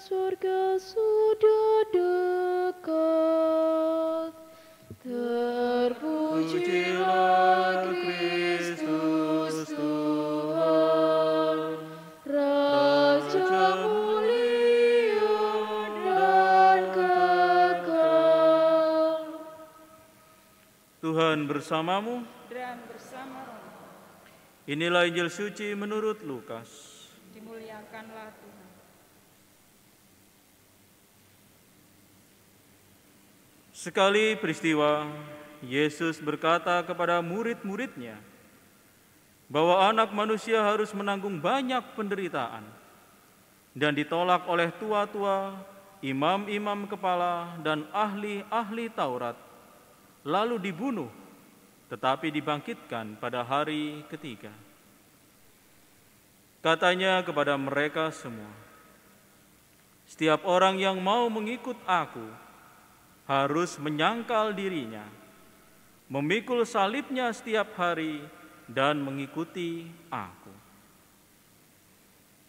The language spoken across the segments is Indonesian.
surga sudah dekat. Terpujilah Kristus Tuhan, Raja mulia dan kekal. Tuhan bersamamu. Dan bersama rohmu. Inilah Injil suci menurut Lukas. Dimuliakanlah Tuhan. Sekali peristiwa, Yesus berkata kepada murid-muridnya bahwa anak manusia harus menanggung banyak penderitaan dan ditolak oleh tua-tua, imam-imam kepala, dan ahli-ahli Taurat, lalu dibunuh, tetapi dibangkitkan pada hari ketiga. Katanya kepada mereka semua, "Setiap orang yang mau mengikut aku harus menyangkal dirinya, memikul salibnya setiap hari, dan mengikuti aku.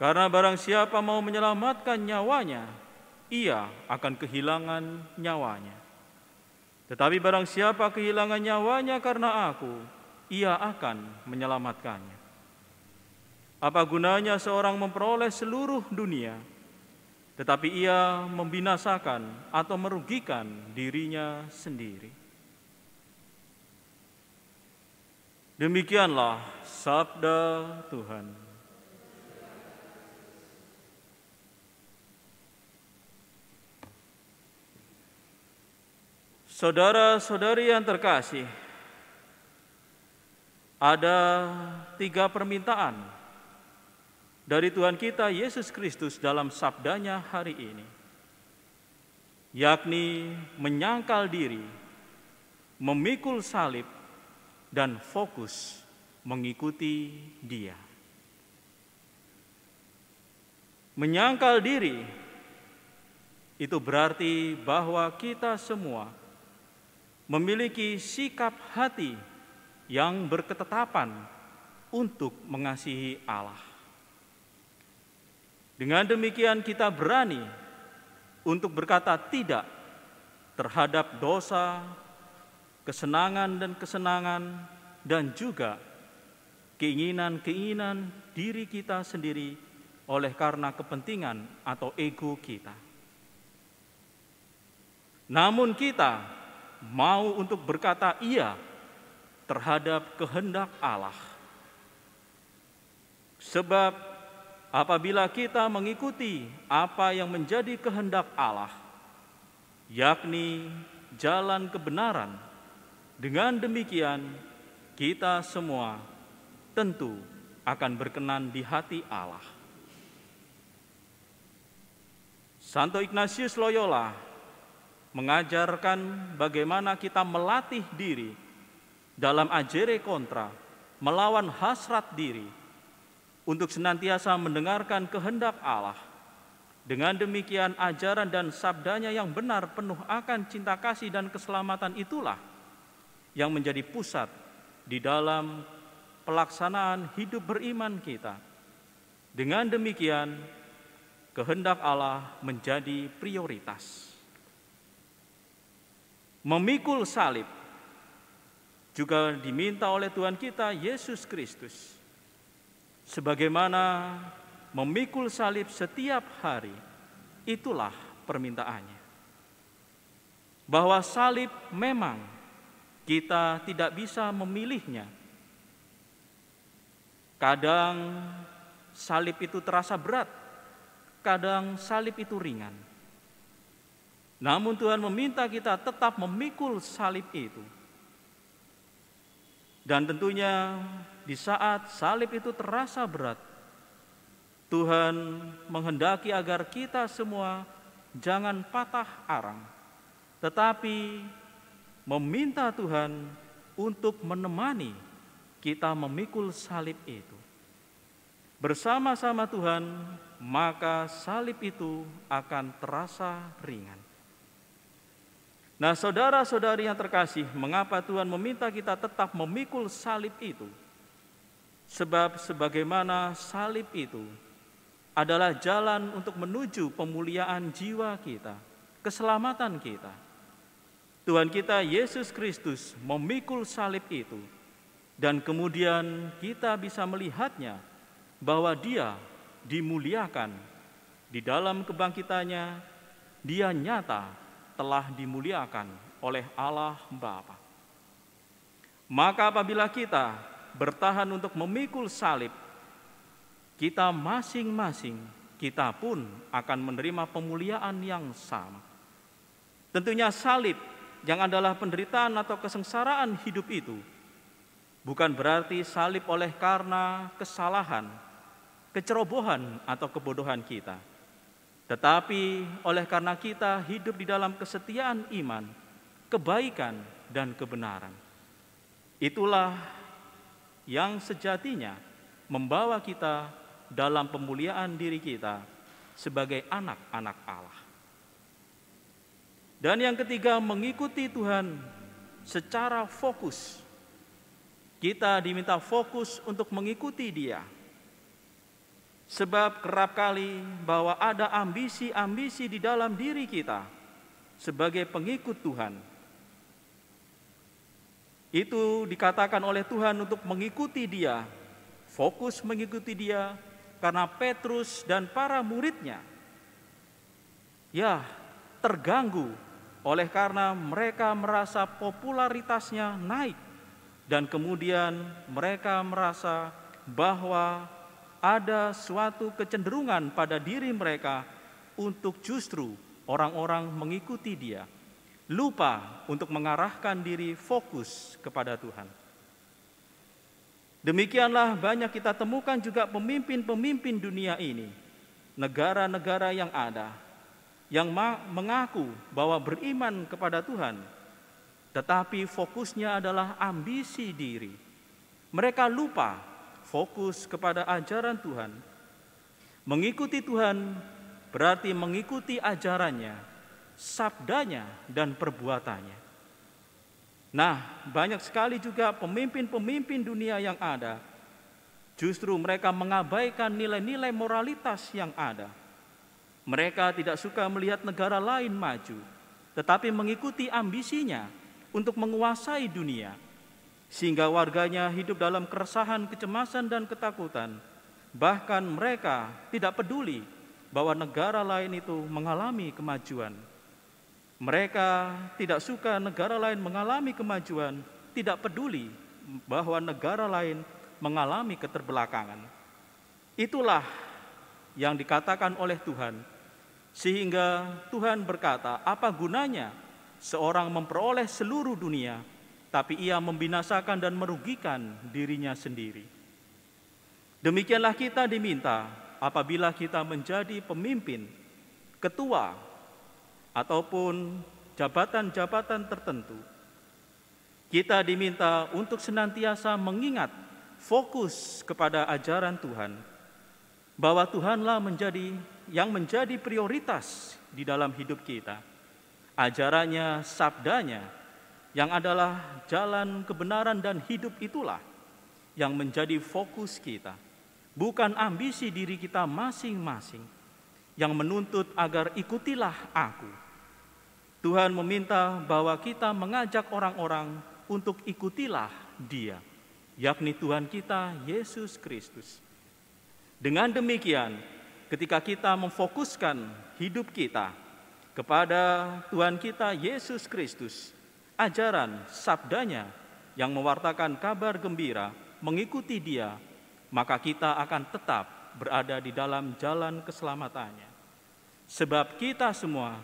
Karena barang siapa mau menyelamatkan nyawanya, ia akan kehilangan nyawanya. Tetapi barang siapa kehilangan nyawanya karena aku, ia akan menyelamatkannya. Apa gunanya seorang memperoleh seluruh dunia, tetapi ia membinasakan atau merugikan dirinya sendiri?" Demikianlah sabda Tuhan. Saudara-saudari yang terkasih, ada 3 permintaan dari Tuhan kita Yesus Kristus dalam sabdanya hari ini, yakni menyangkal diri, memikul salib, dan fokus mengikuti Dia. Menyangkal diri itu berarti bahwa kita semua memiliki sikap hati yang berketetapan untuk mengasihi Allah. Dengan demikian kita berani untuk berkata tidak terhadap dosa, kesenangan dan juga keinginan-keinginan diri kita sendiri oleh karena kepentingan atau ego kita. Namun kita mau untuk berkata iya terhadap kehendak Allah. Sebab apabila kita mengikuti apa yang menjadi kehendak Allah, yakni jalan kebenaran, dengan demikian kita semua tentu akan berkenan di hati Allah. Santo Ignatius Loyola mengajarkan bagaimana kita melatih diri dalam ajere kontra, melawan hasrat diri, untuk senantiasa mendengarkan kehendak Allah. Dengan demikian ajaran dan sabdanya yang benar penuh akan cinta kasih dan keselamatan itulah yang menjadi pusat di dalam pelaksanaan hidup beriman kita. Dengan demikian kehendak Allah menjadi prioritas. Memikul salib juga diminta oleh Tuhan kita Yesus Kristus. Sebagaimana memikul salib setiap hari, itulah permintaannya. Bahwa salib memang kita tidak bisa memilihnya. Kadang salib itu terasa berat, kadang salib itu ringan. Namun Tuhan meminta kita tetap memikul salib itu. Dan tentunya di saat salib itu terasa berat, Tuhan menghendaki agar kita semua jangan patah arang, tetapi meminta Tuhan untuk menemani kita memikul salib itu. Bersama-sama Tuhan, maka salib itu akan terasa ringan. Nah, saudara-saudari yang terkasih, mengapa Tuhan meminta kita tetap memikul salib itu? Sebab sebagaimana salib itu adalah jalan untuk menuju pemuliaan jiwa kita, keselamatan kita. Tuhan kita Yesus Kristus memikul salib itu, dan kemudian kita bisa melihatnya bahwa Dia dimuliakan. Di dalam kebangkitannya, Dia nyata telah dimuliakan oleh Allah Bapa. Maka apabila kita bertahan untuk memikul salib, kita masing-masing, kita pun akan menerima pemuliaan yang sama. Tentunya salib yang adalah penderitaan atau kesengsaraan hidup itu bukan berarti salib oleh karena kesalahan, kecerobohan atau kebodohan kita, tetapi oleh karena kita hidup di dalam kesetiaan iman, kebaikan dan kebenaran. Itulah yang sejatinya membawa kita dalam pemuliaan diri kita sebagai anak-anak Allah. Dan yang ketiga, mengikuti Tuhan secara fokus. Kita diminta fokus untuk mengikuti Dia. Sebab kerap kali bahwa ada ambisi-ambisi di dalam diri kita sebagai pengikut Tuhan. Itu dikatakan oleh Tuhan untuk mengikuti Dia, fokus mengikuti Dia, karena Petrus dan para muridnya terganggu oleh karena mereka merasa popularitasnya naik, dan kemudian mereka merasa bahwa ada suatu kecenderungan pada diri mereka untuk justru orang-orang mengikuti Dia, lupa untuk mengarahkan diri fokus kepada Tuhan. Demikianlah banyak kita temukan juga pemimpin-pemimpin dunia ini, negara-negara yang ada, yang mengaku bahwa beriman kepada Tuhan, tetapi fokusnya adalah ambisi diri. Mereka lupa fokus kepada ajaran Tuhan. Mengikuti Tuhan berarti mengikuti ajarannya, sabdanya, dan perbuatannya. Nah, banyak sekali juga pemimpin-pemimpin dunia yang ada, justru mereka mengabaikan nilai-nilai moralitas yang ada. Mereka tidak suka melihat negara lain maju, tetapi mengikuti ambisinya untuk menguasai dunia, sehingga warganya hidup dalam keresahan, kecemasan, dan ketakutan. Bahkan mereka tidak peduli bahwa negara lain itu mengalami kemajuan. Mereka tidak suka negara lain mengalami kemajuan, tidak peduli bahwa negara lain mengalami keterbelakangan. Itulah yang dikatakan oleh Tuhan. Sehingga Tuhan berkata, apa gunanya seorang memperoleh seluruh dunia, tapi ia membinasakan dan merugikan dirinya sendiri. Demikianlah kita diminta apabila kita menjadi pemimpin, ketua, ataupun jabatan-jabatan tertentu. Kita diminta untuk senantiasa mengingat fokus kepada ajaran Tuhan, bahwa Tuhanlah yang menjadi prioritas di dalam hidup kita. Ajarannya, sabdanya, yang adalah jalan kebenaran dan hidup, itulah yang menjadi fokus kita. Bukan ambisi diri kita masing-masing yang menuntut agar ikutilah aku. Tuhan meminta bahwa kita mengajak orang-orang untuk ikutilah Dia, yakni Tuhan kita Yesus Kristus. Dengan demikian, ketika kita memfokuskan hidup kita kepada Tuhan kita Yesus Kristus, ajaran sabdanya yang mewartakan kabar gembira, mengikuti Dia, maka kita akan tetap berada di dalam jalan keselamatannya. Sebab kita semua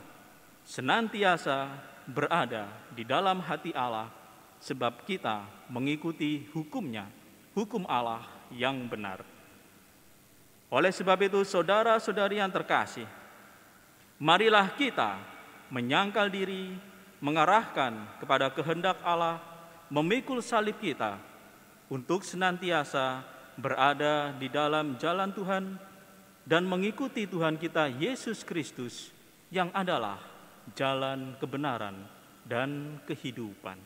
senantiasa berada di dalam hati Allah, sebab kita mengikuti hukum-Nya, hukum Allah yang benar. Oleh sebab itu, saudara-saudari yang terkasih, marilah kita menyangkal diri, mengarahkan kepada kehendak Allah, memikul salib kita untuk senantiasa berada di dalam jalan Tuhan dan mengikuti Tuhan kita Yesus Kristus yang adalah jalan kebenaran dan kehidupan.